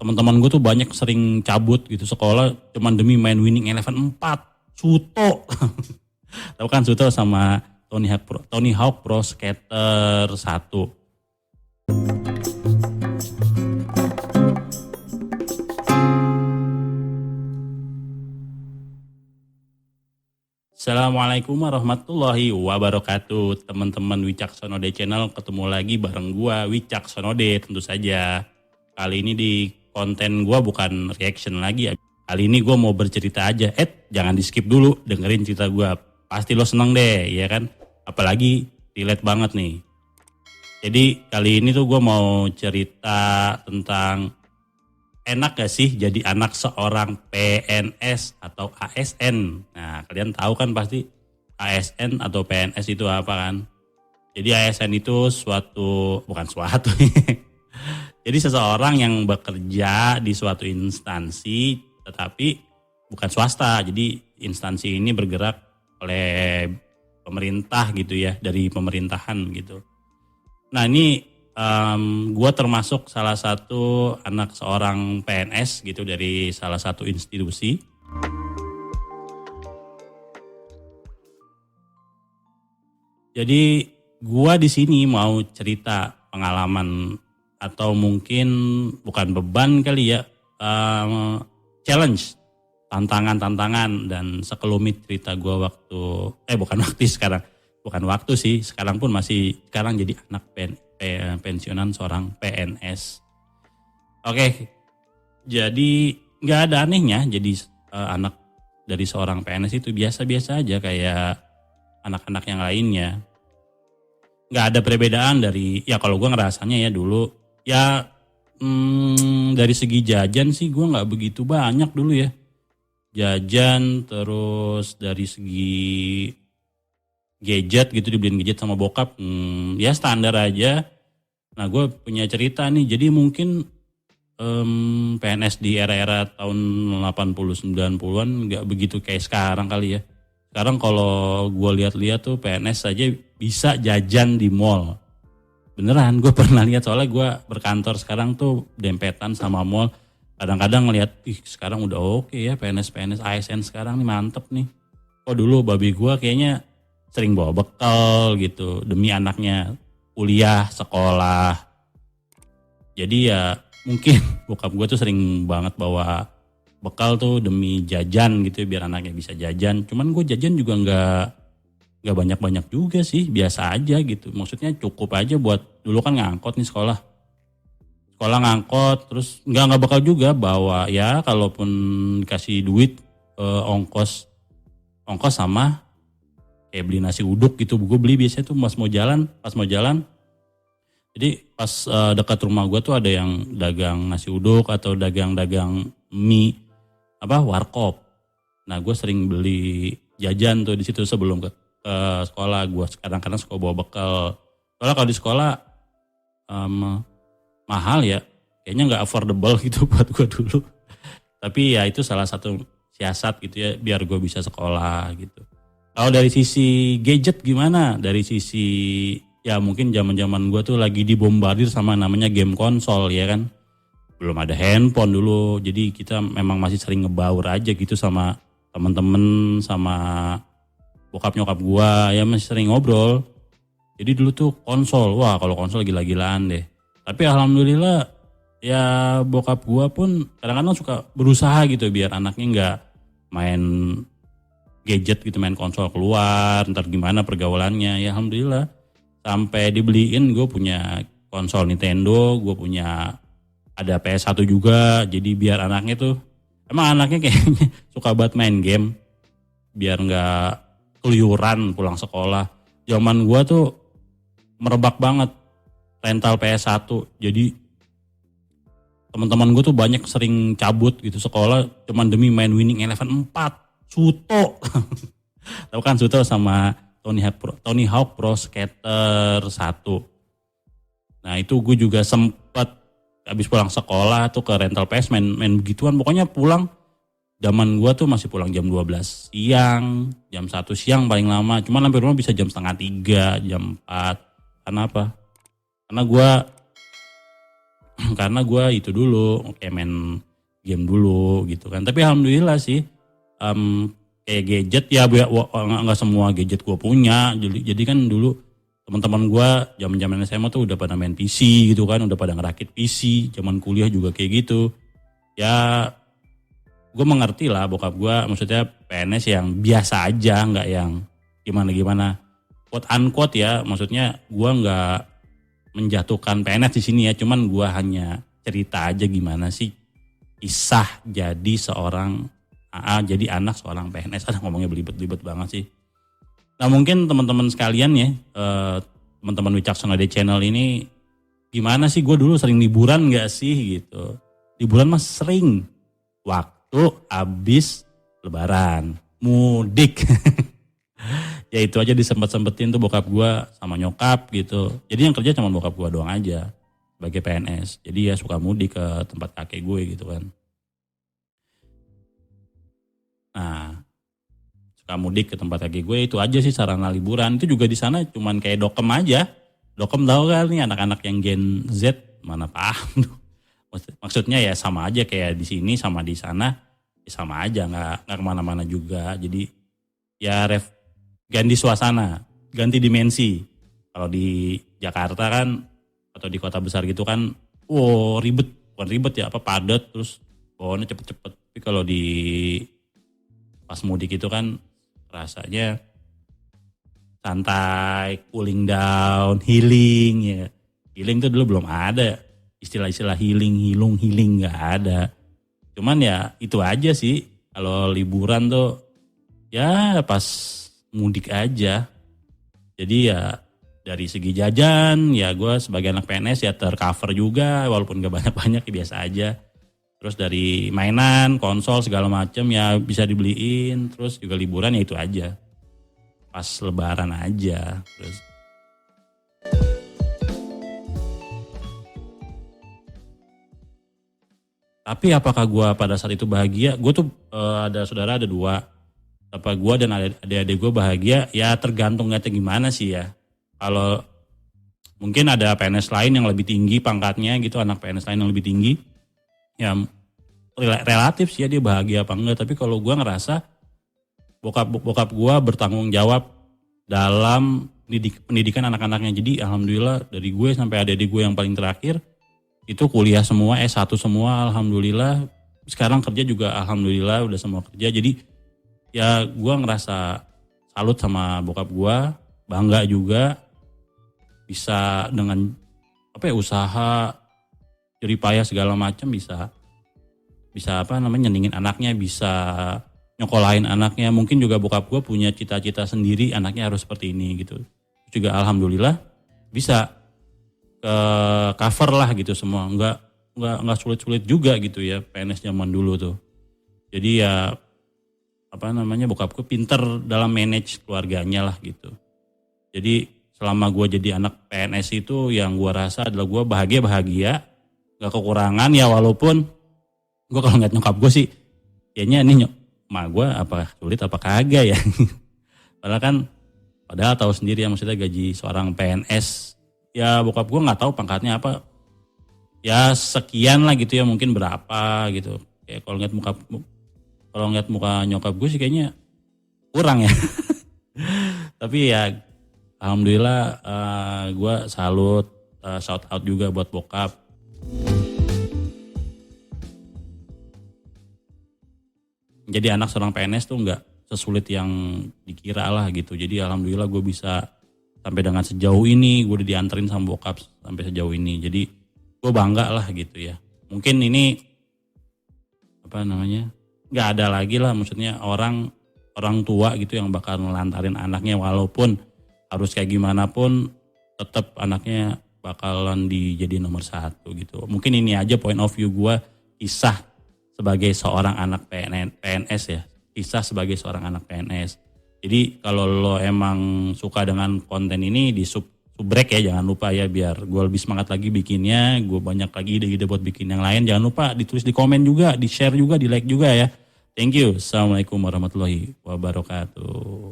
teman-teman gue tuh banyak sering cabut gitu sekolah cuman demi main Winning Eleven 4. Suto. Tahu kan Suto sama Tony Hawk Pro Skater 1. Assalamualaikum warahmatullahi wabarakatuh. Teman-teman Wicaksonode Channel, ketemu lagi bareng gua Wicaksonode tentu saja. Kali ini di konten gua bukan reaction lagi. Kali ini gua mau bercerita aja. Jangan di skip dulu, dengerin cerita gua. Pasti lo seneng deh, ya kan? Apalagi relate banget nih. Jadi kali ini tuh gua mau cerita tentang enak gak sih jadi anak seorang PNS atau ASN? Nah, kalian tahu kan pasti ASN atau PNS itu apa kan? Jadi ASN itu bukan suatu. Jadi seseorang yang bekerja di suatu instansi tetapi bukan swasta. Jadi instansi ini bergerak oleh pemerintah gitu ya, dari pemerintahan gitu. Nah, ini gue termasuk salah satu anak seorang PNS gitu dari salah satu institusi. Jadi gue di sini mau cerita pengalaman atau mungkin bukan beban kali ya, challenge, tantangan dan sekelumit cerita gue bukan waktu sih, sekarang pun masih jadi anak pensiunan seorang PNS. Oke, jadi nggak ada anehnya jadi anak dari seorang PNS itu biasa-biasa aja kayak anak-anak yang lainnya. Nggak ada perbedaan dari, ya kalau gue ngerasanya ya dulu, ya dari segi jajan sih gue nggak begitu banyak dulu ya. Jajan, terus dari segi gadget gitu, dibeliin gadget sama bokap, ya standar aja. Nah, gue punya cerita nih, jadi mungkin PNS di era-era tahun 80-90an gak begitu kayak sekarang kali ya. Sekarang kalau gue lihat-lihat tuh PNS aja bisa jajan di mall. Beneran, gue pernah lihat, soalnya gue berkantor sekarang tuh dempetan sama mall. Kadang-kadang ngeliat, sekarang udah oke ya PNS ASN sekarang nih, mantep nih. Oh dulu babi gue kayaknya sering bawa bekal gitu demi anaknya kuliah, sekolah. Jadi ya mungkin bokap gue tuh sering banget bawa bekal tuh demi jajan gitu biar anaknya bisa jajan. Cuman gue jajan juga nggak banyak-banyak juga sih, biasa aja gitu. Maksudnya cukup aja buat, dulu kan ngangkot nih sekolah ngangkot, terus nggak bekal juga bawa ya, kalaupun kasih duit ongkos sama kayak beli nasi uduk gitu. Gue beli biasanya tuh pas mau jalan. Jadi pas dekat rumah gue tuh ada yang dagang nasi uduk atau dagang mie, warkop. Nah, gue sering beli jajan tuh di situ sebelum ke sekolah. Gue kadang-kadang suka bawa bekal. Soalnya kalau di sekolah mahal ya, kayaknya nggak affordable gitu buat gue dulu. Tapi ya itu salah satu siasat gitu ya, biar gue bisa sekolah gitu. Kalau dari sisi gadget gimana? Dari sisi, ya mungkin zaman-zaman gue tuh lagi dibombardir sama namanya game konsol ya kan. Belum ada handphone dulu, jadi kita memang masih sering ngebaur aja gitu sama temen-temen, sama bokap nyokap gue, ya masih sering ngobrol. Jadi dulu tuh konsol, wah kalau konsol gila-gilaan deh. Tapi alhamdulillah ya bokap gue pun kadang-kadang suka berusaha gitu biar anaknya nggak main gadget gitu, main konsol keluar, ntar gimana pergaulannya. Ya alhamdulillah sampai dibeliin gue punya konsol Nintendo, gue punya ada PS1 juga. Jadi biar anaknya tuh, emang anaknya kayaknya suka banget main game, biar nggak keluyuran pulang sekolah. Zaman gue tuh merebak banget rental PS1. Jadi teman-teman gue tuh banyak sering cabut gitu sekolah cuman demi main Winning Eleven 4. Suto. Tahu kan Suto sama Tony Hawk Pro Skater 1. Nah, itu gue juga sempet habis pulang sekolah tuh ke rental PS main begituan. Pokoknya pulang, zaman gue tuh masih pulang jam 12 siang, jam 1 siang paling lama. Cuman sampai rumah bisa jam setengah 3, jam 4. Karena apa? Karena gue karena gue itu dulu kayak main game dulu gitu kan. Tapi alhamdulillah sih kayak gadget ya nggak semua gadget gue punya. Jadi kan dulu teman-teman gue zaman-zaman SMA tuh udah pada main PC gitu kan, udah pada ngerakit PC. Zaman kuliah juga kayak gitu. Ya gue mengerti lah bokap gue, maksudnya PNS yang biasa aja, nggak yang gimana-gimana. Quote unquote ya, maksudnya gue nggak menjatuhkan PNS di sini ya, cuman gue hanya cerita aja gimana sih kisah jadi seorang jadi anak seorang PNS. Ada ngomongnya belibet-belibet banget sih. Nah mungkin teman-teman sekalian ya, teman-teman Wicaksana D Channel ini, gimana sih gue dulu sering liburan gak sih gitu. Liburan mah sering, waktu habis lebaran, mudik. Ya itu aja disempet-sempetin tuh bokap gue sama nyokap gitu. Jadi yang kerja cuma bokap gue doang aja sebagai PNS. Jadi ya suka mudik ke tempat kakek gue gitu kan. Nah suka mudik ke tempat kakek gue, itu aja sih sarana liburan. Itu juga di sana cuman kayak dokem aja. Dokem tahu kan nih anak-anak yang Gen Z mana paham tuh. Maksudnya ya sama aja kayak di sini sama di sana, ya sama aja nggak kemana-mana juga. Jadi ya ganti suasana, ganti dimensi. Kalau di Jakarta kan atau di kota besar gitu kan, ribet, bukan ribet ya, padat terus bawaannya cepet-cepet. Tapi kalau di pas mudik itu kan rasanya santai, cooling down, healing ya. Healing tuh dulu belum ada. Istilah-istilah healing gak ada. Cuman ya itu aja sih. Kalau liburan tuh ya pas mudik aja. Jadi ya dari segi jajan ya gue sebagai anak PNS ya tercover juga. Walaupun gak banyak-banyak ya biasa aja. Terus dari mainan, konsol segala macam ya bisa dibeliin. Terus juga liburan ya itu aja. Pas lebaran aja. Terus tapi apakah gue pada saat itu bahagia? Gue tuh ada saudara ada 2. Apa gue dan adik-adik gue bahagia? Ya tergantung ngeliatnya gimana sih ya. Kalau mungkin ada PNS lain yang lebih tinggi pangkatnya gitu, anak PNS lain yang lebih tinggi. Ya relatif sih ya dia bahagia apa enggak. Tapi kalau gue ngerasa bokap gue bertanggung jawab dalam pendidikan anak-anaknya. Jadi alhamdulillah dari gue sampai adik-adik gue yang paling terakhir itu kuliah semua, S1 semua, alhamdulillah. Sekarang kerja juga alhamdulillah udah semua kerja. Jadi ya gue ngerasa salut sama bokap gue, bangga juga bisa dengan usaha jeripayah segala macam bisa nyenengin anaknya, bisa nyokolain anaknya. Mungkin juga bokap gue punya cita-cita sendiri, anaknya harus seperti ini gitu. Juga alhamdulillah bisa cover lah gitu semua, nggak sulit-sulit juga gitu ya PNS zaman dulu tuh. Jadi ya bokapku pinter dalam manage keluarganya lah gitu. Jadi selama gue jadi anak PNS itu yang gue rasa adalah gue bahagia, nggak kekurangan ya, walaupun gue kalau ngeliat nyokap gue sih kayaknya ini mak gue apa sulit apa kagak ya. Padahal tahu sendiri ya, maksudnya gaji seorang PNS ya bokap gue nggak tahu pangkatnya apa, ya sekian lah gitu ya, mungkin berapa gitu. Kayak kalau ngeliat muka nyokap gue sih kayaknya kurang ya. Tapi ya alhamdulillah gue salut, shout out juga buat bokap. Jadi anak seorang PNS tuh nggak sesulit yang dikira lah gitu. Jadi alhamdulillah gue bisa sampai dengan sejauh ini, gue udah dianterin sama bokap sampai sejauh ini. Jadi gue bangga lah gitu ya. Mungkin ini nggak ada lagi lah, maksudnya orang tua gitu yang bakal melantarin anaknya, walaupun harus kayak gimana pun tetap anaknya bakalan dijadiin nomor 1 gitu. Mungkin ini aja point of view gue, kisah sebagai seorang anak PNS ya. Kisah sebagai seorang anak PNS. Jadi kalau lo emang suka dengan konten ini di subrek ya, jangan lupa ya, biar gue lebih semangat lagi bikinnya. Gue banyak lagi ide-ide buat bikin yang lain. Jangan lupa ditulis di komen juga, di share juga, di like juga ya. Thank you. Assalamualaikum warahmatullahi wabarakatuh.